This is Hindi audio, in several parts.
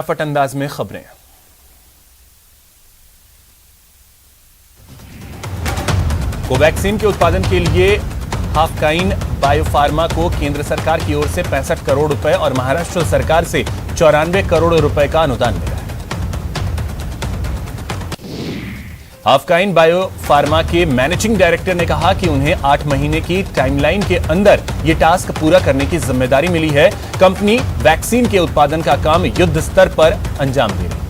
फटाफट अंदाज में खबरें। कोवैक्सीन के उत्पादन के लिए हाफकाइन बायोफार्मा को केंद्र सरकार की ओर से 65 करोड़ रुपए और महाराष्ट्र सरकार से 94 करोड़ रुपए का अनुदान मिला है। हाफकाइन बायोफार्मा के मैनेजिंग डायरेक्टर ने कहा कि उन्हें 8 महीने की टाइमलाइन के अंदर यह टास्क पूरा करने की जिम्मेदारी मिली है। कंपनी वैक्सीन के उत्पादन का काम युद्ध स्तर पर अंजाम दे रही है।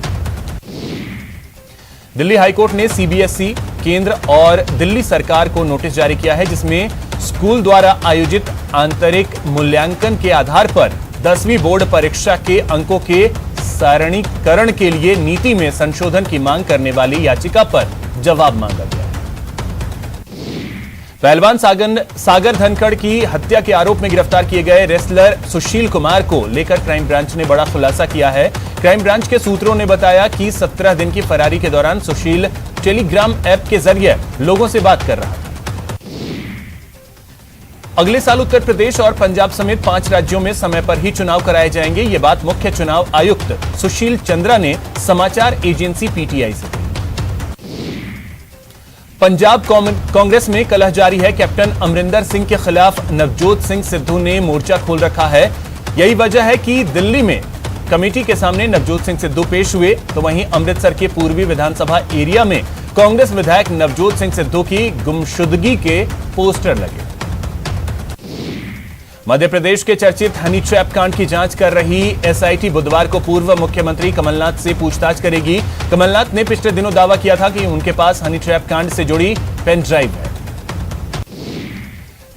दिल्ली हाईकोर्ट ने सीबीएसई, केंद्र और दिल्ली सरकार को नोटिस जारी किया है, जिसमें स्कूल द्वारा आयोजित आंतरिक मूल्यांकन के आधार पर 10वीं बोर्ड परीक्षा के अंकों के सारणीकरण के लिए नीति में संशोधन की मांग करने वाली याचिका पर जवाब मांगा गया है। पहलवान सागर धनखड़ की हत्या के आरोप में गिरफ्तार किए गए रेसलर सुशील कुमार को लेकर क्राइम ब्रांच ने बड़ा खुलासा किया है। क्राइम ब्रांच के सूत्रों ने बताया कि 17 दिन की फरारी के दौरान सुशील टेलीग्राम ऐप के जरिए लोगों से बात कर रहा था। अगले साल उत्तर प्रदेश और पंजाब समेत 5 राज्यों में समय पर ही चुनाव कराए जाएंगे। ये बात मुख्य चुनाव आयुक्त सुशील चंद्रा ने समाचार एजेंसी पीटीआई से कही। पंजाब कांग्रेस में कलह जारी है। कैप्टन अमरिंदर सिंह के खिलाफ नवजोत सिंह सिद्धू ने मोर्चा खोल रखा है। यही वजह है कि दिल्ली में कमेटी के सामने नवजोत सिंह सिद्धू पेश हुए, तो वहीं अमृतसर के पूर्वी विधानसभा एरिया में कांग्रेस विधायक नवजोत सिंह सिद्धू की गुमशुदगी के पोस्टर लगे। मध्य प्रदेश के चर्चित हनी ट्रैप कांड की जांच कर रही एसआईटी बुधवार को पूर्व मुख्यमंत्री कमलनाथ से पूछताछ करेगी। कमलनाथ ने पिछले दिनों दावा किया था कि उनके पास हनी ट्रैप कांड से जुड़ी पेन ड्राइव है।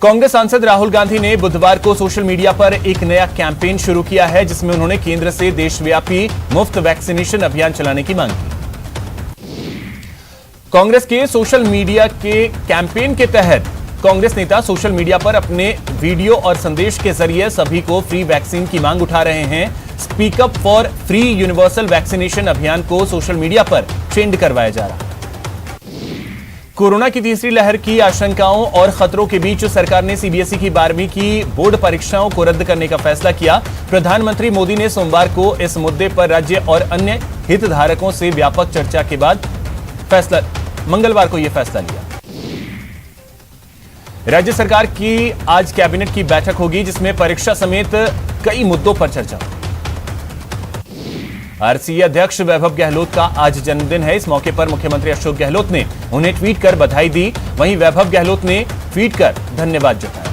कांग्रेस सांसद राहुल गांधी ने बुधवार को सोशल मीडिया पर एक नया कैंपेन शुरू किया है, जिसमें उन्होंने केंद्र से देशव्यापी मुफ्त वैक्सीनेशन अभियान चलाने की मांग की। कांग्रेस के सोशल मीडिया के कैंपेन के तहत कांग्रेस नेता सोशल मीडिया पर अपने वीडियो और संदेश के जरिए सभी को फ्री वैक्सीन की मांग उठा रहे हैं। Speak up for free universal vaccination अभियान को सोशल मीडिया पर ट्रेंड करवाया जा रहा है। कोरोना की तीसरी लहर की आशंकाओं और खतरों के बीच सरकार ने सीबीएसई की 12वीं की बोर्ड परीक्षाओं को रद्द करने का फैसला किया। प्रधानमंत्री मोदी ने सोमवार को इस मुद्दे पर राज्य और अन्य हितधारकों से व्यापक चर्चा के बाद मंगलवार को यह फैसला लिया। राज्य सरकार की आज कैबिनेट की बैठक होगी, जिसमें परीक्षा समेत कई मुद्दों पर चर्चा होगी। आरसीए अध्यक्ष वैभव गहलोत का आज जन्मदिन है। इस मौके पर मुख्यमंत्री अशोक गहलोत ने उन्हें ट्वीट कर बधाई दी। वहीं वैभव गहलोत ने ट्वीट कर धन्यवाद जताया।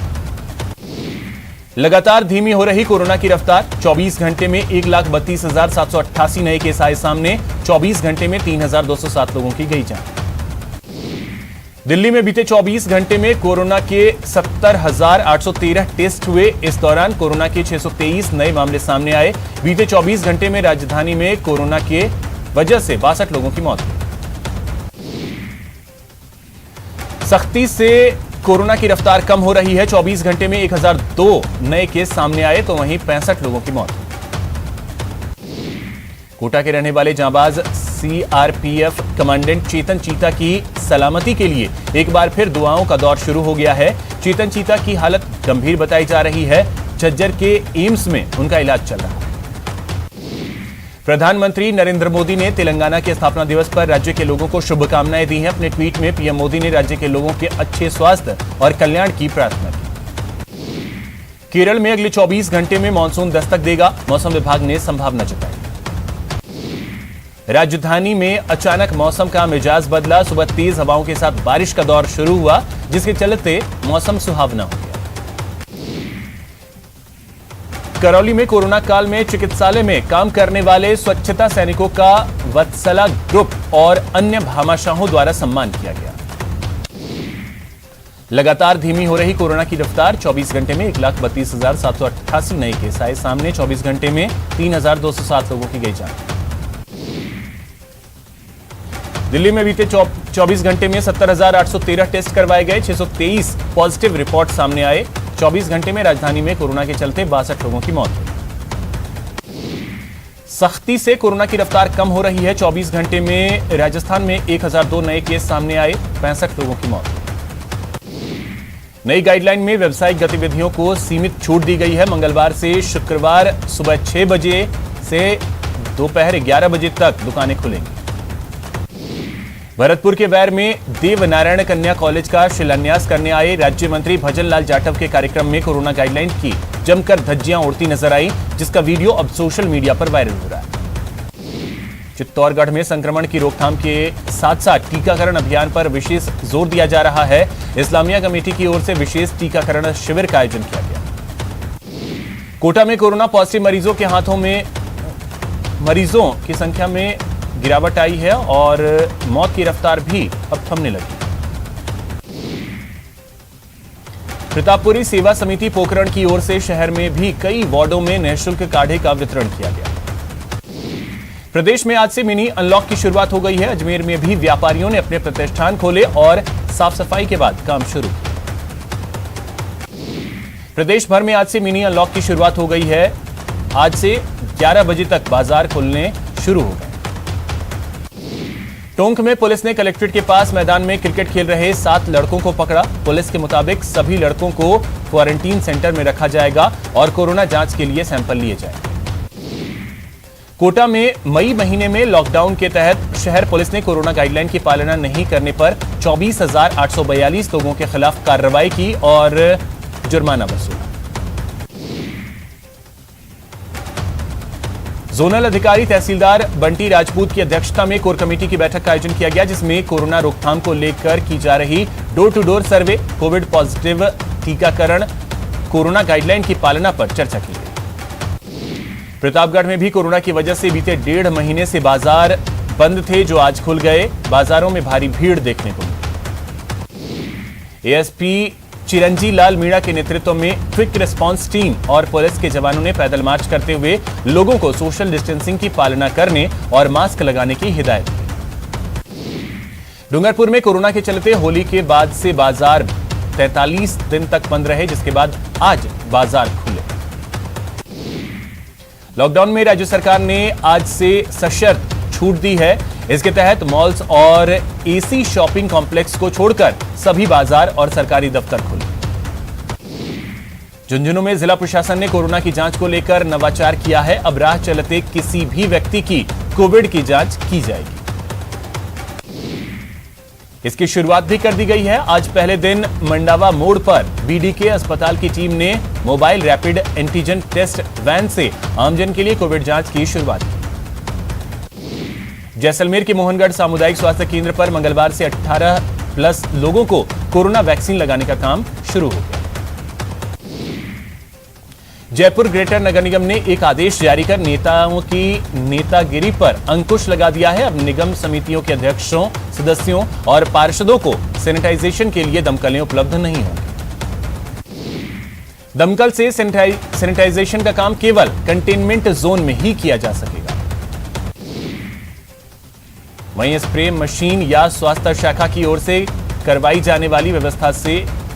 लगातार धीमी हो रही कोरोना की रफ्तार। 24 घंटे में 1,32,788 नए केस आए सामने। 24 घंटे में 3,207 लोगों की गई जान। दिल्ली में बीते 24 घंटे में कोरोना के 70,813 टेस्ट हुए। इस दौरान कोरोना के 623 नए मामले सामने आए। बीते 24 घंटे में राजधानी में कोरोना के वजह से 62 लोगों की मौत हुई। सख्ती से कोरोना की रफ्तार कम हो रही है। 24 घंटे में 1002 नए केस सामने आए, तो वहीं 65 लोगों की मौत हुई। कोटा के रहने वाले जांबाज सीआरपीएफ कमांडेंट चेतन चीता की सलामती के लिए एक बार फिर दुआओं का दौर शुरू हो गया है। चेतन चीता की हालत गंभीर बताई जा रही है। झज्जर के एम्स में उनका इलाज चल रहा है। प्रधानमंत्री नरेंद्र मोदी ने तेलंगाना के स्थापना दिवस पर राज्य के लोगों को शुभकामनाएं दी हैं। अपने ट्वीट में पीएम मोदी ने राज्य के लोगों के अच्छे स्वास्थ्य और कल्याण की प्रार्थना की। केरल में अगले 24 घंटे में मानसून दस्तक देगा, मौसम विभाग ने संभावना जताई। राजधानी में अचानक मौसम का मिजाज बदला। सुबह तेज हवाओं के साथ बारिश का दौर शुरू हुआ, जिसके चलते मौसम सुहावना हो गया। करौली में कोरोना काल में चिकित्सालय में काम करने वाले स्वच्छता सैनिकों का वत्सला ग्रुप और अन्य भामाशाहों द्वारा सम्मान किया गया। लगातार धीमी हो रही कोरोना की रफ्तार। 24 घंटे में 1,32,788 नए केस आए सामने। 24 घंटे में 3,207 लोगों की गई जान। दिल्ली में बीते 24 घंटे में 70,813 टेस्ट करवाए गए। 623 पॉजिटिव रिपोर्ट सामने आए। 24 घंटे में राजधानी में कोरोना के चलते 62 लोगों की मौत हुई। सख्ती से कोरोना की रफ्तार कम हो रही है। 24 घंटे में राजस्थान में 1002 नए केस सामने आए। 65 लोगों की मौत हुई। नई गाइडलाइन में व्यावसायिक गतिविधियों को सीमित छूट दी गई है। मंगलवार से शुक्रवार सुबह 6 बजे से दोपहर 11 बजे तक दुकानें खुलेंगी। भरतपुर के वैर में देव नारायण कन्या कॉलेज का शिलान्यास करने आए राज्य मंत्री भजन लाल जाटव के कार्यक्रम में कोरोना गाइडलाइन की जमकर धज्जियां उड़ती नजर आई, जिसका वीडियो अब सोशल मीडिया पर वायरल हो रहा है। चित्तौड़गढ़ में संक्रमण की रोकथाम के साथ साथ टीकाकरण अभियान पर विशेष जोर दिया जा रहा है। इस्लामिया कमेटी की ओर से विशेष टीकाकरण शिविर का आयोजन किया गया। कोटा में कोरोना पॉजिटिव मरीजों की संख्या में गिरावट आई है और मौत की रफ्तार भी अब थमने लगी। प्रतापपुरी सेवा समिति पोखरण की ओर से शहर में भी कई वार्डों में निःशुल्क काढ़े का वितरण किया गया। प्रदेश में आज से मिनी अनलॉक की शुरुआत हो गई है। अजमेर में भी व्यापारियों ने अपने प्रतिष्ठान खोले और साफ सफाई के बाद काम शुरू किया। प्रदेश भर में आज से मिनी अनलॉक की शुरुआत हो गई है। आज से 11 बजे तक बाजार खुलने शुरू हो गए। टोंक में पुलिस ने कलेक्ट्रेट के पास मैदान में क्रिकेट खेल रहे 7 लड़कों को पकड़ा। पुलिस के मुताबिक सभी लड़कों को क्वारंटीन सेंटर में रखा जाएगा और कोरोना जांच के लिए सैंपल लिए जाएंगे। कोटा में मई महीने में लॉकडाउन के तहत शहर पुलिस ने कोरोना गाइडलाइन की पालना नहीं करने पर 24,842 लोगों के खिलाफ कार्रवाई की और जुर्माना वसूला। जोनल अधिकारी तहसीलदार बंटी राजपूत की अध्यक्षता में कोर कमेटी की बैठक का आयोजन किया गया, जिसमें कोरोना रोकथाम को लेकर की जा रही door to door survey, covid positive टीकाकरण, कोरोना गाइडलाइन की पालना पर चर्चा की गई। प्रतापगढ़ में भी कोरोना की वजह से बीते 1.5 महीने से बाजार बंद थे, जो आज खुल गए। बाजारों में भारी भीड़ देखने को मिली। एएसपी चिरंजी लाल मीणा के नेतृत्व में क्विक रिस्पांस टीम और पुलिस के जवानों ने पैदल मार्च करते हुए लोगों को सोशल डिस्टेंसिंग की पालना करने और मास्क लगाने की हिदायत दी। डूंगरपुर में कोरोना के चलते होली के बाद से बाजार 43 दिन तक बंद रहे, जिसके बाद आज बाजार खुले। लॉकडाउन में राज्य सरकार ने आज से सशर्त छूट दी है। इसके तहत मॉल्स और एसी शॉपिंग कॉम्प्लेक्स को छोड़कर सभी बाजार और सरकारी दफ्तर खुले। झुंझुनू में जिला प्रशासन ने कोरोना की जांच को लेकर नवाचार किया है। अब राह चलते किसी भी व्यक्ति की कोविड की जांच की जाएगी। इसकी शुरुआत भी कर दी गई है। आज पहले दिन मंडावा मोड़ पर बीडीके अस्पताल की टीम ने mobile rapid antigen test van से आमजन के लिए कोविड जांच की शुरुआत की। जैसलमेर के मोहनगढ़ सामुदायिक स्वास्थ्य केंद्र पर मंगलवार से 18+ लोगों को कोरोना वैक्सीन लगाने का काम शुरू हो गया। जयपुर ग्रेटर नगर निगम ने एक आदेश जारी कर नेताओं की नेतागिरी पर अंकुश लगा दिया है। अब निगम समितियों के अध्यक्षों, सदस्यों और पार्षदों को सैनिटाइजेशन के लिए दमकलें उपलब्ध नहीं होंगी। दमकल से सैनिटाइजेशन का काम केवल कंटेनमेंट जोन में ही किया जा सकेगा। वहीं स्प्रे मशीन या स्वास्थ्य शाखा की ओर से करवाई जाने वाली व्यवस्था से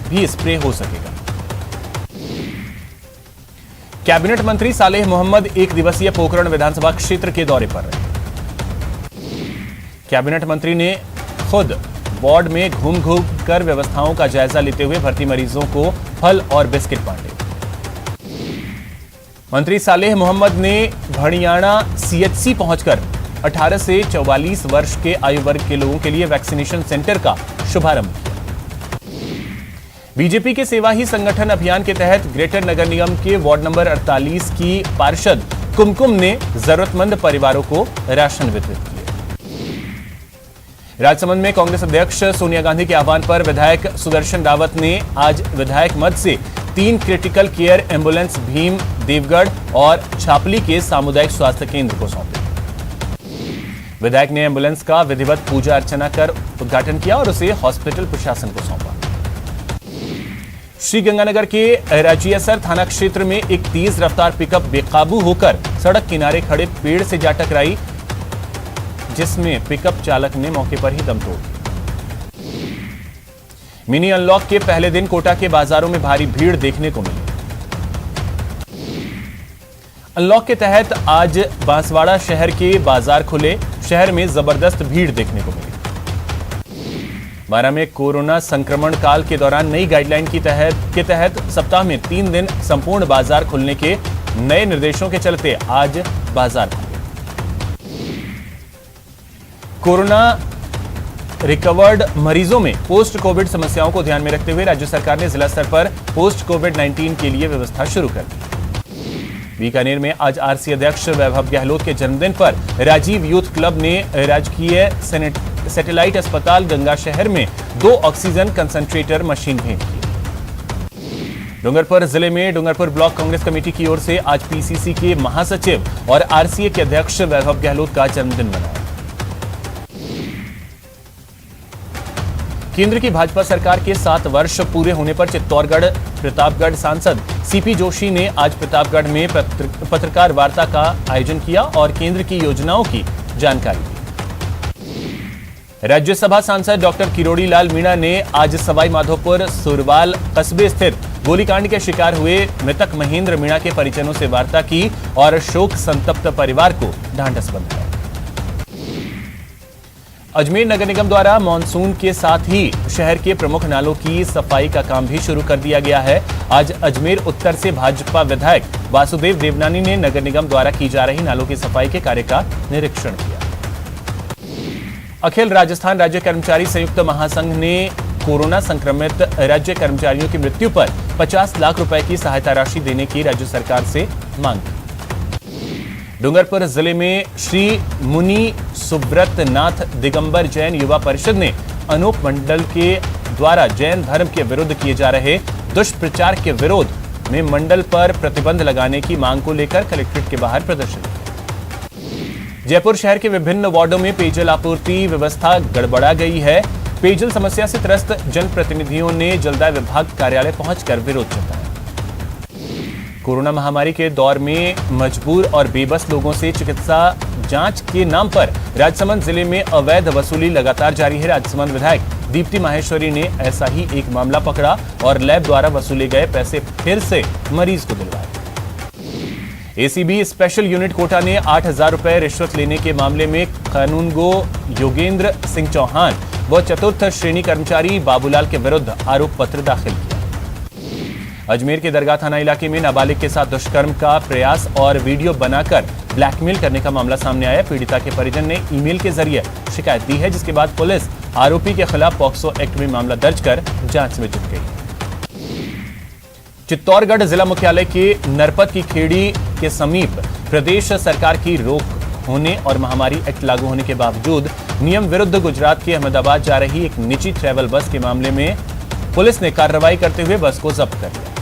भी स्प्रे हो सकेगा। कैबिनेट मंत्री सालेह मोहम्मद 1 दिवसीय पोखरण विधानसभा क्षेत्र के दौरे पर रहे। कैबिनेट मंत्री ने खुद वार्ड में घूम कर व्यवस्थाओं का जायजा लेते हुए भर्ती मरीजों को फल और बिस्किट बांटे। मंत्री सालेह मोहम्मद ने भड़ियाणा सीएचसी पहुंचकर 18 से 44 वर्ष के आयु वर्ग के लोगों के लिए वैक्सीनेशन सेंटर का शुभारंभ किया। बीजेपी के सेवा ही संगठन अभियान के तहत ग्रेटर नगर निगम के वार्ड नंबर 48 की पार्षद कुमकुम ने जरूरतमंद परिवारों को राशन वितरित किए। राजसमंद में कांग्रेस अध्यक्ष सोनिया गांधी के आह्वान पर विधायक सुदर्शन रावत ने आज विधायक मद से 3 critical care ambulance Bhim, Deogarh और छापली के सामुदायिक स्वास्थ्य केंद्र को सौंपे। विधायक ने एम्बुलेंस का विधिवत पूजा अर्चना कर उद्घाटन किया और उसे हॉस्पिटल प्रशासन को सौंपा। श्रीगंगानगर के राजियासर थाना क्षेत्र में एक तेज रफ्तार पिकअप बेकाबू होकर सड़क किनारे खड़े पेड़ से जा टकराई, जिसमें पिकअप चालक ने मौके पर ही दम तोड़ दिया। मिनी अनलॉक के पहले दिन कोटा के बाजारों में भारी भीड़ देखने को मिली। अनलॉक के तहत आज बांसवाड़ा शहर के बाजार खुले। शहर में जबरदस्त भीड़ देखने को मिली। बारां में कोरोना संक्रमण काल के दौरान नई गाइडलाइन के तहत सप्ताह में 3 दिन संपूर्ण बाजार खुलने के नए निर्देशों के चलते आज बाजार खुले। कोरोना रिकवर्ड मरीजों में पोस्ट कोविड समस्याओं को ध्यान में रखते हुए राज्य सरकार ने जिला स्तर पर पोस्ट कोविड-19 के लिए व्यवस्था शुरू कर दी। बीकानेर में आज आरसी अध्यक्ष वैभव गहलोत के जन्मदिन पर राजीव यूथ क्लब ने राजकीय सैटेलाइट अस्पताल गंगा शहर में 2 ऑक्सीजन कंसंट्रेटर मशीन भेंट की। डूंगरपुर जिले में डूंगरपुर ब्लॉक कांग्रेस कमेटी की ओर से आज पीसीसी के महासचिव और आरसीए के अध्यक्ष वैभव गहलोत का जन्मदिन मनाया। केंद्र की भाजपा सरकार के 7 वर्ष पूरे होने पर चित्तौड़गढ़ प्रतापगढ़ सांसद सीपी जोशी ने आज प्रतापगढ़ में पत्रकार वार्ता का आयोजन किया और केंद्र की योजनाओं की जानकारी दी। राज्यसभा सांसद डॉक्टर किरोड़ी लाल मीणा ने आज सवाई माधोपुर सुरवाल कस्बे स्थित गोलीकांड के शिकार हुए मृतक महेंद्र मीणा के परिजनों से वार्ता की और शोक संतप्त परिवार को ढांढस बंधाया। अजमेर नगर निगम द्वारा मानसून के साथ ही शहर के प्रमुख नालों की सफाई का काम भी शुरू कर दिया गया है। आज अजमेर उत्तर से भाजपा विधायक वासुदेव देवनानी ने नगर निगम द्वारा की जा रही नालों की सफाई के कार्य का निरीक्षण किया। अखिल राजस्थान राज्य कर्मचारी संयुक्त महासंघ ने कोरोना संक्रमित राज्य कर्मचारियों की मृत्यु पर 50 लाख रुपए की सहायता राशि देने की राज्य सरकार से मांग की। डूंगरपुर जिले में श्री मुनि सुब्रत नाथ दिगंबर जैन युवा परिषद ने अनूप मंडल के द्वारा जैन धर्म के विरुद्ध किए जा रहे दुष्प्रचार के विरोध में मंडल पर प्रतिबंध लगाने की मांग को लेकर कलेक्ट्रेट के बाहर प्रदर्शन किया। जयपुर शहर के विभिन्न वार्डों में पेयजल आपूर्ति व्यवस्था गड़बड़ा गई है। पेयजल समस्या से त्रस्त जनप्रतिनिधियों ने जलदाय विभाग कार्यालय पहुंचकर विरोध जताया। कोरोना महामारी के दौर में मजबूर और बेबस लोगों से चिकित्सा जांच के नाम पर राजसमंद जिले में अवैध वसूली लगातार जारी है। राजसमंद विधायक दीप्ति माहेश्वरी ने ऐसा ही एक मामला पकड़ा और लैब द्वारा वसूले गए पैसे फिर से मरीज को दिलवाए। एसीबी स्पेशल यूनिट कोटा ने 8,000 रुपए रिश्वत लेने के मामले में कानूनगो योगेंद्र सिंह चौहान व चतुर्थ श्रेणी कर्मचारी बाबूलाल के विरुद्ध आरोप पत्र दाखिल किया। अजमेर के दरगाह थाना इलाके में नाबालिग के साथ दुष्कर्म का प्रयास और वीडियो बनाकर ब्लैकमेल करने का मामला सामने आया। पीड़िता के परिजन ने ईमेल के जरिए शिकायत दी है, जिसके बाद पुलिस आरोपी के खिलाफ पॉक्सो एक्ट में मामला दर्ज कर जांच में जुट गई। चित्तौड़गढ़ जिला मुख्यालय के नरपत की खेड़ी के समीप प्रदेश सरकार की रोक होने और महामारी एक्ट लागू होने के बावजूद नियम विरुद्ध गुजरात के अहमदाबाद जा रही एक निजी ट्रैवल बस के मामले में पुलिस ने कार्रवाई करते हुए बस को जब्त कर लिया।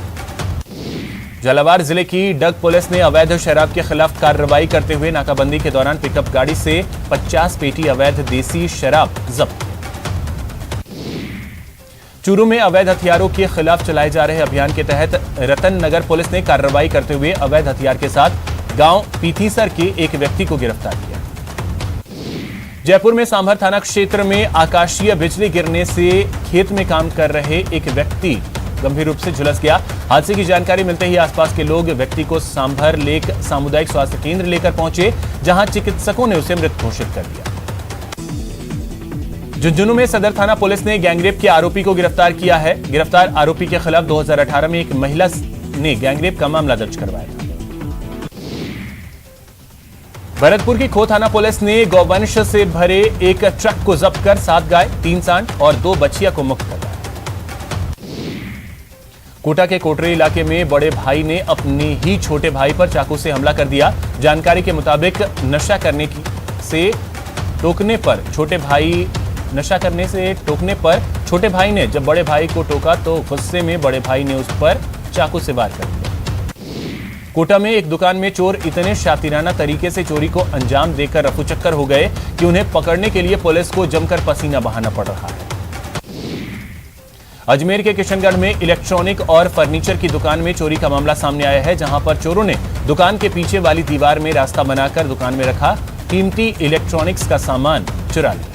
झालावाड़ जिले की डग पुलिस ने अवैध शराब के खिलाफ कार्रवाई करते हुए नाकाबंदी के दौरान पिकअप गाड़ी से 50 पेटी अवैध देसी शराब जब्त की। चूरू में अवैध हथियारों के खिलाफ चलाए जा रहे अभियान के तहत रतन नगर पुलिस ने कार्रवाई करते हुए अवैध हथियार के साथ गांव पीथीसर के एक व्यक्ति को गिरफ्तार किया। जयपुर में सांभर थाना क्षेत्र में आकाशीय बिजली गिरने से खेत में काम कर रहे एक व्यक्ति गंभीर रूप से झुलस गया। हादसे की जानकारी मिलते ही आसपास के लोग व्यक्ति को सांभर लेक सामुदायिक स्वास्थ्य केंद्र लेकर पहुंचे, जहां चिकित्सकों ने उसे मृत घोषित कर दिया। झुंझुनू में सदर थाना पुलिस ने गैंगरेप के आरोपी को गिरफ्तार किया है। गिरफ्तार आरोपी के खिलाफ 2018 में एक महिला ने गैंगरेप का मामला दर्ज करवाया था। भरतपुर की खो थाना पुलिस ने गौवंश से भरे एक ट्रक को जब्त कर 7 गाय, 3 सांड और 2 बछिया को मुक्त करवाया। कोटा के कोटरे इलाके में बड़े भाई ने अपने ही छोटे भाई पर चाकू से हमला कर दिया। जानकारी के मुताबिक नशा करने से टोकने पर छोटे भाई ने जब बड़े भाई को टोका तो गुस्से में बड़े भाई ने उस पर चाकू से वार कर दिया। कोटा में एक दुकान में चोर इतने शातिराना तरीके से चोरी को अंजाम देकर रफूचक्कर हो गए कि उन्हें पकड़ने के लिए पुलिस को जमकर पसीना बहाना पड़ रहा है। अजमेर के किशनगढ़ में इलेक्ट्रॉनिक और फर्नीचर की दुकान में चोरी का मामला सामने आया है, जहां पर चोरों ने दुकान के पीछे वाली दीवार में रास्ता बनाकर दुकान में रखा कीमती इलेक्ट्रॉनिक्स का सामान चुरा लिया।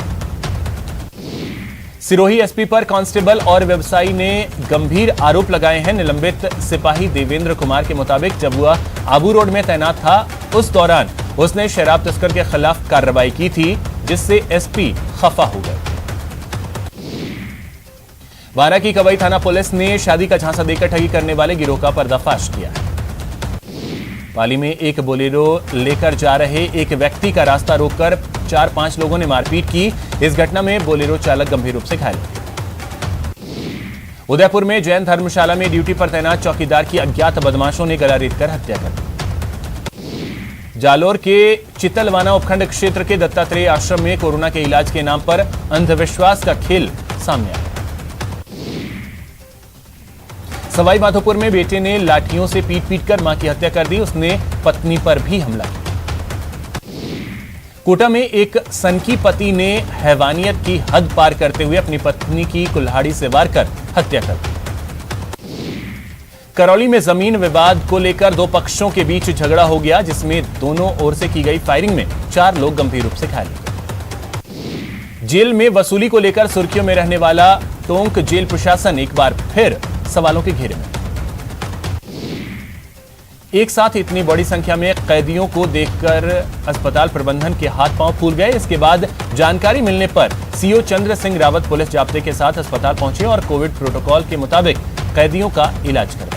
सिरोही एसपी पर कांस्टेबल और व्यवसायी ने गंभीर आरोप लगाए हैं। निलंबित सिपाही देवेंद्र कुमार के मुताबिक जब वह आबू रोड में तैनात था, उस दौरान उसने शराब तस्कर के खिलाफ कार्रवाई की थी, जिससे एसपी खफा हो गए। वारा की कवई थाना पुलिस ने शादी का झांसा देकर ठगी करने वाले गिरोह का पर्दाफाश किया है। पाली में एक बोलेरो लेकर जा रहे एक व्यक्ति का रास्ता रोककर 4-5 लोगों ने मारपीट की। इस घटना में बोलेरो चालक गंभीर रूप से घायल हो गया। उदयपुर में जैन धर्मशाला में ड्यूटी पर तैनात चौकीदार की अज्ञात बदमाशों ने गला रेतकर हत्या कर दी। जालोर के चितलवाना उपखंड क्षेत्र के दत्तात्रेय आश्रम में कोरोना के इलाज के नाम पर अंधविश्वास का खेल सामने आया। सवाई माधोपुर में बेटे ने लाठियों से पीट कर मां की हत्या कर दी। उसने पत्नी पर भी हमला किया। कोटा में एक सनकी पति ने हैवानियत की हद पार करते हुए अपनी पत्नी की कुल्हाड़ी से वार कर हत्या कर दी। करौली में जमीन विवाद को लेकर दो पक्षों के बीच झगड़ा हो गया, जिसमें दोनों ओर से की गई फायरिंग में 4 लोग गंभीर रूप से घायल हो गए। जेल में वसूली को लेकर सुर्खियों में रहने वाला टोंक जेल प्रशासन एक बार फिर सवालों के घेरे में। एक साथ इतनी बड़ी संख्या में कैदियों को देखकर अस्पताल प्रबंधन के हाथ पांव फूल गए। इसके बाद जानकारी मिलने पर सीओ चंद्र सिंह रावत पुलिस जाब्ते के साथ अस्पताल पहुंचे और कोविड प्रोटोकॉल के मुताबिक कैदियों का इलाज करवाया।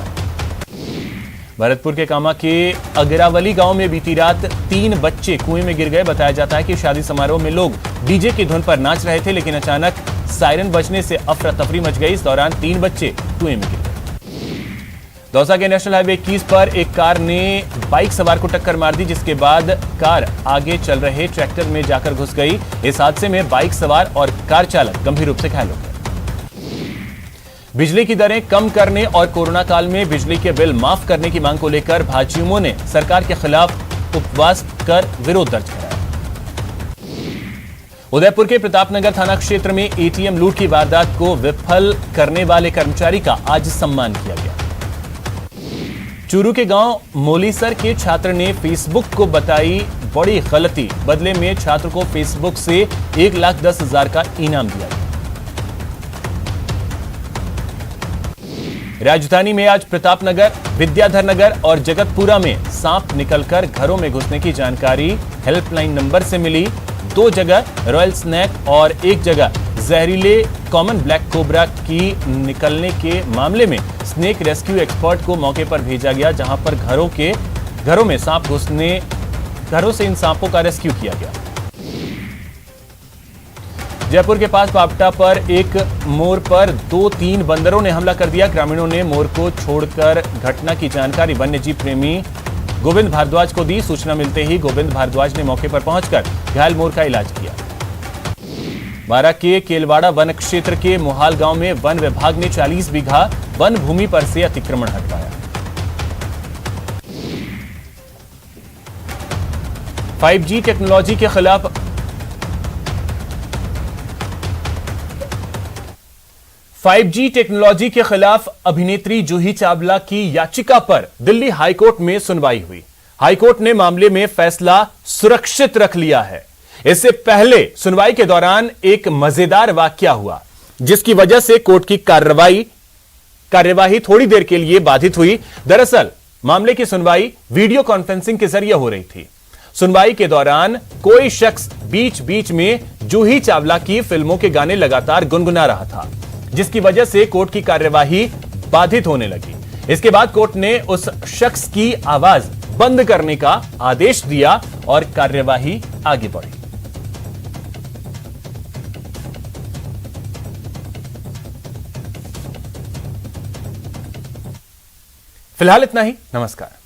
भरतपुर के कामा के अगरावली गांव में बीती रात 3 बच्चे कुएं में गिर गए। बताया जाता है कि शादी समारोह में लोग डीजे की धुन पर नाच रहे थे, लेकिन अचानक सायरन बजने से अफरा तफरी मच गई। इस दौरान 3 बच्चे कुएं में गिर गए। दौसा के नेशनल हाईवे 21 पर एक कार ने बाइक सवार को टक्कर मार दी, जिसके बाद कार आगे चल रहे ट्रैक्टर में जाकर घुस गई। इस हादसे में बाइक सवार और कार चालक गंभीर रूप से घायल हो गए। बिजली की दरें कम करने और कोरोना काल में बिजली के बिल माफ करने की मांग को लेकर भाजयुमों ने सरकार के खिलाफ उपवास कर विरोध दर्ज कराया। उदयपुर के प्रतापनगर थाना क्षेत्र में एटीएम लूट की वारदात को विफल करने वाले कर्मचारी का आज सम्मान किया गया। चूरू के गांव मोलीसर के छात्र ने फेसबुक को बताई बड़ी गलती, बदले में छात्र को फेसबुक से 1,10,000 का इनाम दिया गया। राजधानी में आज प्रतापनगर, विद्याधर नगर और जगतपुरा में सांप निकलकर घरों में घुसने की जानकारी हेल्पलाइन नंबर से मिली। 2 जगह रॉयल स्नैक और 1 जगह जहरीले कॉमन ब्लैक कोबरा की निकलने के मामले में स्नेक रेस्क्यू एक्सपर्ट को मौके पर भेजा गया, जहां पर घरों में सांप घरों से इन सांपों का रेस्क्यू किया गया। जयपुर के पास पापटा पर एक मोर पर 2-3 बंदरों ने हमला कर दिया। ग्रामीणों ने मोर को छोड़कर घटना की जानकारी वन्यजीव प्रेमी गोविंद भारद्वाज को दी। सूचना मिलते ही गोविंद भारद्वाज ने मौके पर पहुंचकर घायल मोर का इलाज किया। बारां के केलवाड़ा वन क्षेत्र के मोहाल गांव में वन विभाग ने 40 बीघा वन भूमि पर से अतिक्रमण हटवाया। 5G टेक्नोलॉजी के खिलाफ 5G टेक्नोलॉजी के खिलाफ अभिनेत्री जूही चावला की याचिका पर दिल्ली हाईकोर्ट में सुनवाई हुई। हाईकोर्ट ने मामले में फैसला सुरक्षित रख लिया है। इससे पहले सुनवाई के दौरान एक मजेदार वाकया हुआ, जिसकी वजह से कोर्ट की कार्यवाही थोड़ी देर के लिए बाधित हुई। दरअसल मामले की सुनवाई वीडियो कॉन्फ्रेंसिंग के जरिए हो रही थी। सुनवाई के दौरान कोई शख्स बीच बीच में जूही चावला की फिल्मों के गाने लगातार गुनगुना रहा था, जिसकी वजह से कोर्ट की कार्यवाही बाधित होने लगी। इसके बाद कोर्ट ने उस शख्स की आवाज बंद करने का आदेश दिया और कार्यवाही आगे बढ़ी। फिलहाल इतना ही। नमस्कार।